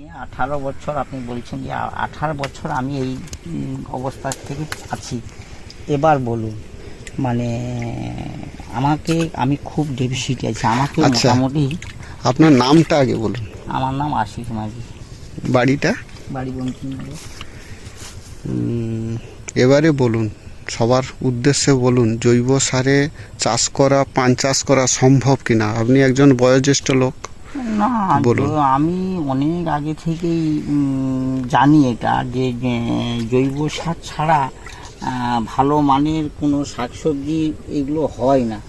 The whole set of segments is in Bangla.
নিয়ে 18 বছর আপনি বলছেন যে 18 বছর আমি এই অবস্থা থেকে আছি। এবার বলুন মানে আমাকে আমি খুব ডেফিসিট আছি আমাকে মোটামুটি। আপনার নামটা আগে বলুন। আমার নাম আশিস মাঝি। বাড়িটা? বাড়ি বঙ্কিমনগর। এবারে বলুন সবার উদ্দেশ্যে বলুন জৈব সারে চাষ করা পান চাষ করা সম্ভব কিনা? আপনি একজন বয়োজ্যেষ্ঠ লোক। না আমি অনেক আগে থেকেই জানি এটা যে জৈব সার ছাড়া ভালো মানের কোনো শাকসবজি এগুলো হয় না।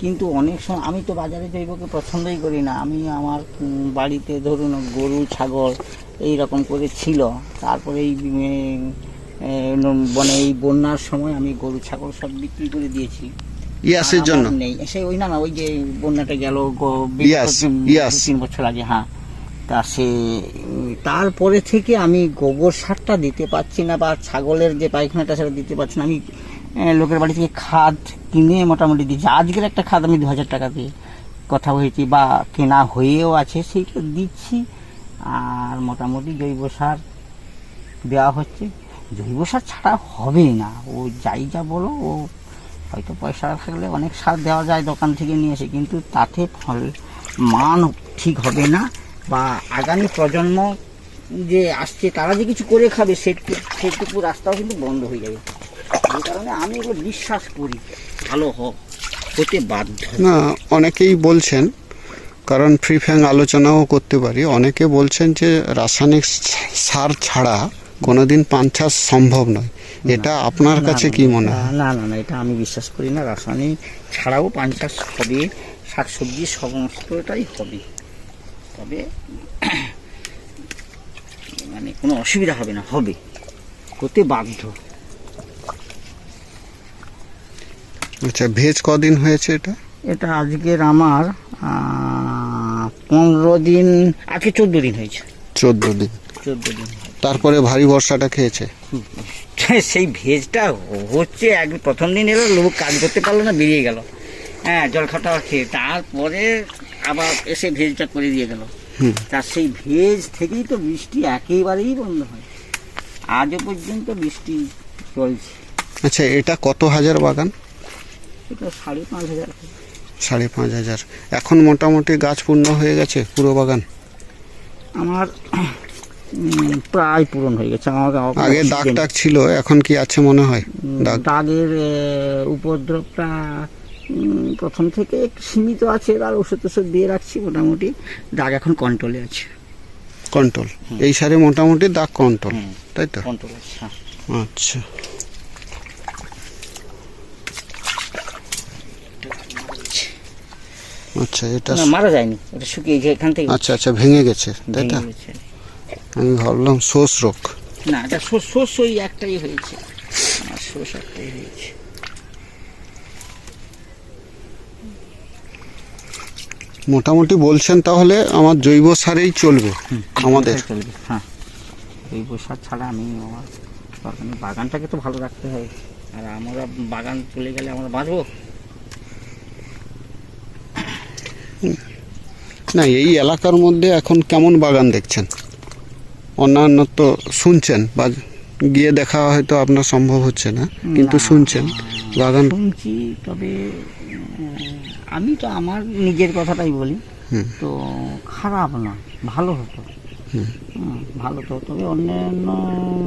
কিন্তু অনেক সময় আমি তো বাজারে জৈবকে পছন্দই করি না। আমি আমার বাড়িতে ধরুন গরু ছাগল এই রকম করে ছিল। তারপরে মানে এই বন্যার সময় আমি গরু ছাগল সব বিক্রি করে দিয়েছি। ইয়াসের জন্য নেই সে ওই না ওই যে বন্যাটা গেল 3 বছর আগে। হ্যাঁ, তা সে তারপরে থেকে আমি গোবর সারটা দিতে পারছি না বা ছাগলের যে পায়খানাটা সেটা দিতে পারছি না। আমি লোকের বাড়ি থেকে খাদ কিনে মোটামুটি দিচ্ছি। আজকের একটা খাদ আমি 2000 টাকা দিয়ে কথা হয়েছি বা কেনা হয়েও আছে, সেইটা দিচ্ছি। আর মোটামুটি জৈব সার দেওয়া হচ্ছে। জৈব সার ছাড়া হবেই না। ও যাই যা বলো, ও হয়তো পয়সা থাকলে অনেক সার দেওয়া যায় দোকান থেকে নিয়ে এসে, কিন্তু তাতে ফল মান ঠিক হবে না বা আগামী প্রজন্ম যে আসছে তারা যে কিছু করে খাবে সেটুকু রাস্তাও কিন্তু বন্ধ হয়ে যাবে। এই কারণে আমি এগুলো বিশ্বাস করি ভালো হতে বাধ্য। না, অনেকেই বলছেন, কারণ ফ্রি ফ্যাং আলোচনাও করতে পারি, অনেকে বলছেন যে রাসায়নিক সার ছাড়া কোনোদিন পান চাষ সম্ভব নয়। এটা আপনার কাছে কি মনে হয়? না না না, এটা আমি বিশ্বাস করি না। রাসায়নিক ছাড়াও পান চাষ হবে, শাকসবজি সমস্তটাই হবে। তবে মানে কোনো অসুবিধা হবে না, হতে বাধ্য। আচ্ছা, ভেজ কদিন হয়েছে এটা? এটা আজকের আমার 15 দিন আগে 14 দিন হয়েছে। 14 দিন। তারপরে ভারী বর্ষাটা খেয়েছে। সেই ভেজটা হচ্ছে প্রথম দিন এলো, লোক কাজ করতে পারলো না, বেরিয়ে গেল। হ্যাঁ, জল খাটা খেয়ে তারপরে আবার এসে ভেজটা করে দিয়ে গেল। তার সেই ভেজ থেকেই তো বৃষ্টি একেবারেই বন্ধ হয়, আজও পর্যন্ত বৃষ্টি চলছে। আচ্ছা, এটা কত হাজার বাগান? এটা 5,500। 5,500। এখন মোটামুটি গাছ পূর্ণ হয়ে গেছে পুরো বাগান? আমার প্রায় পূরণ হয়ে গেছে। আমার আগে দাগ টাগ ছিল, এখন কি আছে মনে হয়? দাগের উপদ্রবটা প্রথম থেকে একটু সীমিত আছে, আর ওষুধ দিয়ে রাখছি। মোটামুটি দাগ এখন কন্ট্রোলে আছে। কন্ট্রোল? এই সারে মোটামুটি দাগ কন্ট্রোল, তাই তো? কন্ট্রোল আছে। আচ্ছা আচ্ছা, এটা মারা যায়নি, এটা শুকিয়ে গেছে এখান থেকে। আচ্ছা আচ্ছা, ভেঙে গেছে, তাই তো? আমি ভাবলাম শোষ রোগ। না, এটা শোষ ওই একটাই হয়েছে, আমার শোষ একটাই হয়েছে। মোটামুটি বলছেন তাহলে আমার জৈব সারেই চলবে আমাদের? চলবে, হ্যাঁ। জৈব সার ছাড়া আমি আমার বাগানটাকে তো ভালো রাখতে হবে। আর আমরা বাগান চলে গেলে আমরা বাঁচবো না। এই এলাকার মধ্যে এখন কেমন বাগান দেখছেন? অন্যান্য তো শুনছেন বা গিয়ে দেখা হয়তো আপনার সম্ভব হচ্ছে না, কিন্তু শুনছেন বাগান? শুনছি, তবে আমি তো আমার নিজের কথাটাই বলি। তো খারাপ না, ভালো হতো। ভালো তো, তবে অন্যান্য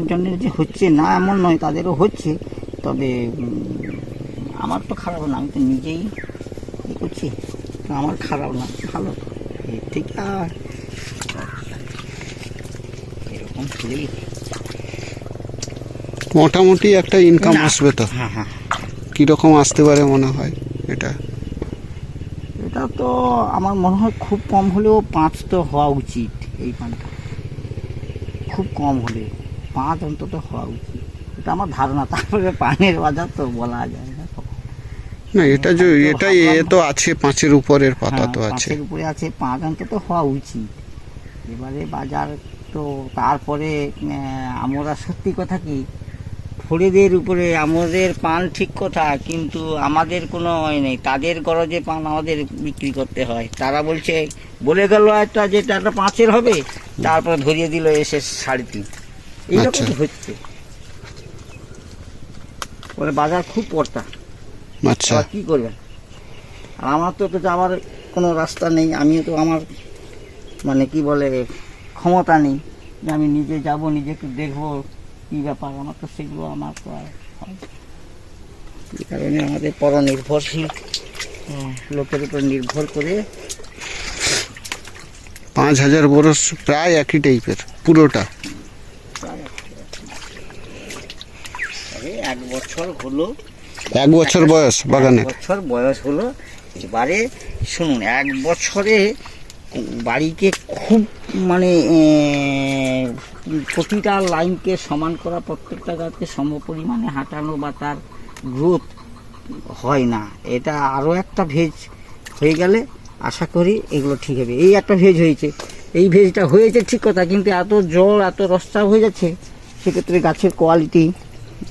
জনের যে হচ্ছে না এমন নয়, তাদেরও হচ্ছে। তবে আমার তো খারাপ না, আমি তো নিজেই করছি, আমার খারাপ না, ভালো তো। ঠিক আর এরকম হলেই মোটামুটি একটা ইনকাম আসবে তো? হ্যাঁ হ্যাঁ। কীরকম আসতে পারে মনে হয় এটা? এটা তো আমার মনে হয় খুব কম হলেও 5 তো হওয়া উচিত। এই পানটা খুব কম হলে 5 অন্তত হওয়া উচিত, এটা আমার ধারণা। তারপরে পানের বাজার তো বলা যায় না। না, এটা যে এটাই তো আছে 5-এর উপরের পাতা তো আছে, 5-এর উপরে আছে, 5 অন্তত হওয়া উচিত। এবারে বাজার তো, তারপরে আমরা সত্যি কথা কি ফরিদের উপরে আমাদের পান ঠিক কথা, কিন্তু আমাদের কোনো নেই, তাদের গরজে পান আমাদের বিক্রি করতে হয়। তারা বলছে, বলে গেল একটা যেটা একটা 5-এর হবে, তারপরে ধরিয়ে দিল এসে 3.5। এইরকম আচ্ছা। হচ্ছে, ওরা বাজার খুব পড়তা। আচ্ছা, আবার কি করবেন, আর আমার তো যাওয়ার কোনো রাস্তা নেই, আমিও তো আমার মানে কি বলে ক্ষমতা নেই যে আমি নিজে যাব, নিজে একটু দেখবো কি ব্যাপার। আমার তো সেগুলো আমার তো আর হয় না। এই কারণে আমাদের পরনির্ভরশীল লোকের উপর নির্ভর করে 5,000 বরস প্রায় একই টাইপের পুরোটা। তবে 1 বছর হলো, 1 বছর বয়স বাগানের। 1 বছর বয়স হলো। এবারে শুনুন, 1 বছরে বাড়িকে খুব মানে প্রতিটা লাইনকে সমান করা, প্রত্যেকটা গাছকে সম পরিমাণে হাঁটানো বা তার গ্রোথ হয় না। এটা আরও একটা ভেজ হয়ে গেলে আশা করি এগুলো ঠিক হবে। এই একটা ভেজ হয়েছে, এই ভেজটা হয়েছে ঠিক কথা, কিন্তু এত জল এত রসটা হয়ে যাচ্ছে, সেক্ষেত্রে গাছের কোয়ালিটি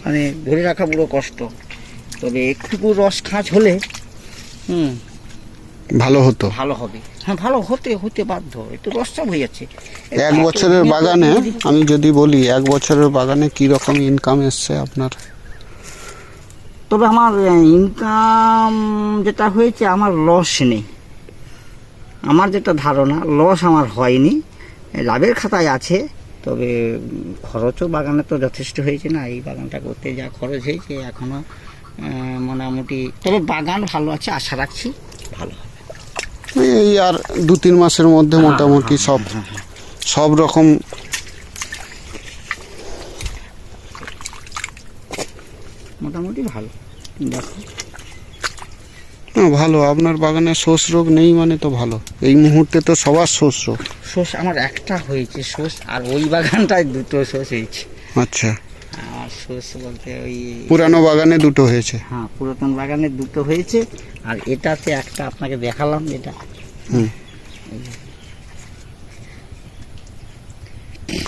মানে ধরে রাখা পুরো কষ্ট। তবে একটু রস খাঁজ হলে ভালো হতো। ভালো হবে, হ্যাঁ ভালো হতে বাধ্য, একটু রসটা হয়ে যাচ্ছে। 1 বছরের বাগানে আমি যদি বলি, 1 বছরের বাগানে কি রকম ইনকাম এসছে আপনার? তবে আমার ইনকাম যেটা হয়েছে, আমার লস নেই। আমার যেটা ধারণা, লস আমার হয়নি, লাভের খাতায় আছে। তবে খরচও বাগানে তো যথেষ্ট হয়েছে না, এই বাগানটা করতে যা খরচ হয়েছে এখনো মোটামুটি। তবে বাগান ভালো আছে, আশা রাখছি ভালো হবে। এই আর 2-3 মাসের মধ্যে মোটামুটি সব রকম মোটামুটি ভালো। দেখো ভালো, আপনার বাগানে শোষ রোগ নেই মানে তো ভালো। এই মুহূর্তে তো সবার শোষ রোগ। শোষ আমার একটা হয়েছে শোষ, আর ওই বাগানটায় 2টো শোষ হয়েছে। আচ্ছা, আর শোষ বলতে ওই পুরানো বাগানে 2টো হয়েছে। হ্যাঁ, পুরাতন বাগানে 2টো হয়েছে, আর এটাতে একটা আপনাকে দেখালাম যেটা।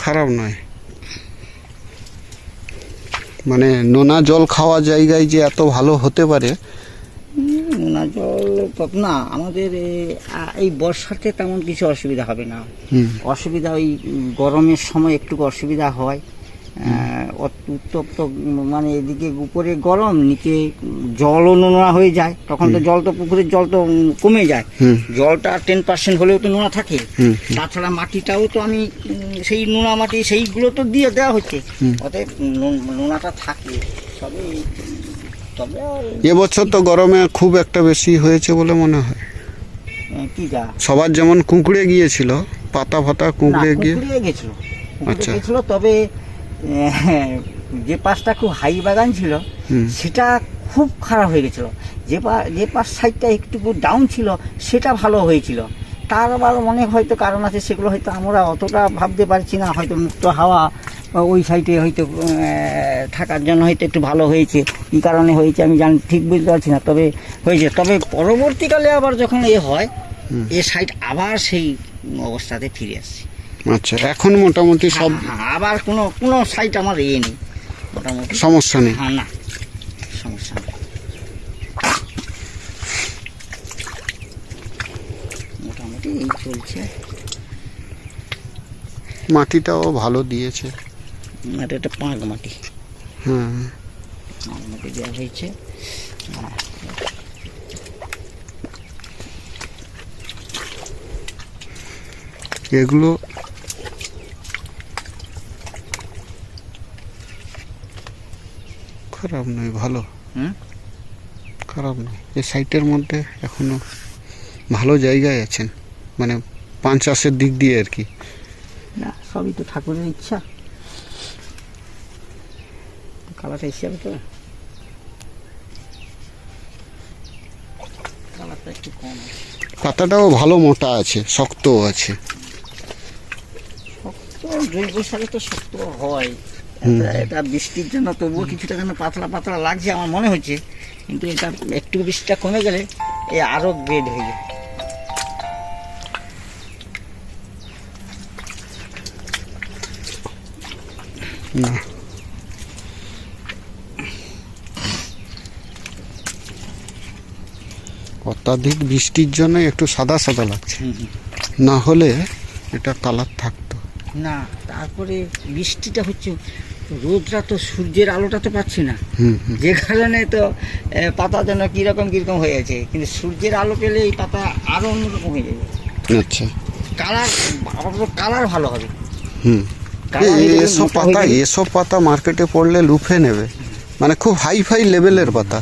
খারাপ নয়, মানে নোনা জল খাওয়া জায়গায় যে এত ভালো হতে পারে। নোনা জল না, আমাদের এই বর্ষাতে তেমন কিছু অসুবিধা হবে না। অসুবিধা ওই গরমের সময় একটু অসুবিধা হয়। উত্তপ্ত মানে এদিকে উপরে গরম, নিচে জলও নোনা হয়ে যায়, তখন তো জল তো পুকুরের জল তো কমে যায়। জলটা 10% হলেও তো নোনা থাকে। তাছাড়া মাটিটাও তো আমি সেই নোনা মাটি সেইগুলো তো দিয়ে দেওয়া হচ্ছে, অতএব নোনাটা থাকে সবই। তবে এবছর তো গরমে খুব একটা বেশি হয়েছে বলে মনে হয়। কি যা সবার যেমন কুঁকড়ে গিয়েছিল, পাতা ফাতা কুঁকড়ে গেছিল, আচ্ছা। তবে যে পাশটা খুব হাই বাগান ছিল সেটা খুব খারাপ হয়ে গেছিল। যে পাশ সাইডটা একটু ডাউন ছিল সেটা ভালো হয়েছিল। তার আবার অনেক হয়তো কারণ আছে, সেগুলো হয়তো আমরা অতটা ভাবতে পারছি না। হয়তো মুক্ত হাওয়া ওই সাইডে হয়তো থাকার জন্য হয়তো একটু ভালো হয়েছে, কী কারণে হয়েছে আমি ঠিক বুঝতে পারছি না। তবে হয়েছে, তবে পরবর্তীকালে আবার যখন হয় এ সাইড আবার সেই অবস্থাতে ফিরে আসছে। আচ্ছা, এখন মোটামুটি সব আবার কোনো সাইড আমার নেই, মোটামুটি সমস্যা নেই। হ্যাঁ, না সমস্যা নেই, মোটামুটি এই চলছে। মাটিটাও ভালো দিয়েছে, এটা পাঁক মাটি, হ্যাঁ পাঁক মাটি দেওয়া হয়েছে। এগুলো খারাপ নয়, ভালো। খারাপ নয়, এই সাইটের মধ্যে এখনো ভালো জায়গায় আছেন, মানে পান চাষের দিক দিয়ে আর কি। না, সবই তো ঠাকুরের ইচ্ছা। কালারটা হিসাবে তো কালারটা একটু কম, পাতাটাও ভালো মোটা আছে, শক্তও আছে। শক্ত জৈব সারে তো শক্ত হয়। এটা বৃষ্টির জন্য তবুও কিছুটা যেন পাতলা পাতলা লাগছে আমার মনে হচ্ছে, কিন্তু এটা একটু বৃষ্টিটা কমে গেলে এ আরো গ্রেড হয়ে যায়। না, অত্যাধিক বৃষ্টির জন্য একটু সাদা সাদা লাগছে, না হলে এটা কালার থাকতো না। তারপরে বৃষ্টিটা হচ্ছে, রোদটা তো সূর্যের আলোটা তো পাচ্ছি না, যে কারণে তো পাতা যেন কিরকম কিরকম হয়ে আছে। কিন্তু সূর্যের আলো পেলে এই পাতা আরো অন্যরকম হয়ে যাবে। আচ্ছা, কালার, কালার ভালো হবে। এসব পাতা মার্কেটে পড়লে লুফে নেবে, মানে খুব হাই ফাই লেভেলের পাতা।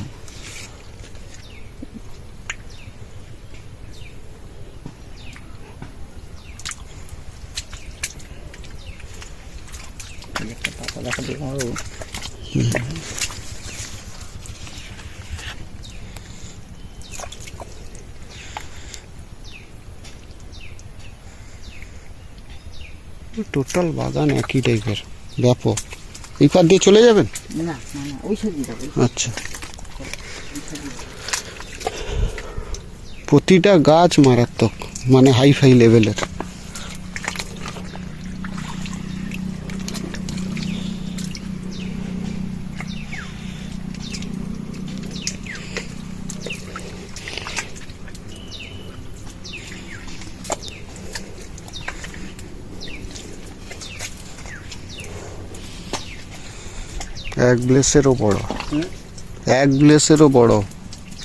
পাতা দেখা দেখো, টোটাল বাগান একই টাইপের, ব্যাপক। এই পাশ দিয়ে চলে যাবেন? না না না, ওই সাইড দিয়ে যাবো। আচ্ছা, প্রতিটা গাছ মারাত্মক, মানে হাই ফাই লেভেলের। এক ব্লেসেরও বড়, এক ব্লেসেরও বড়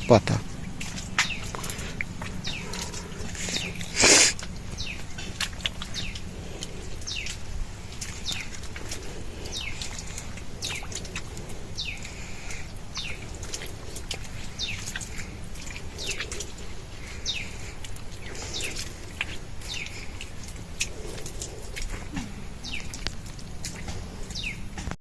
পাতা।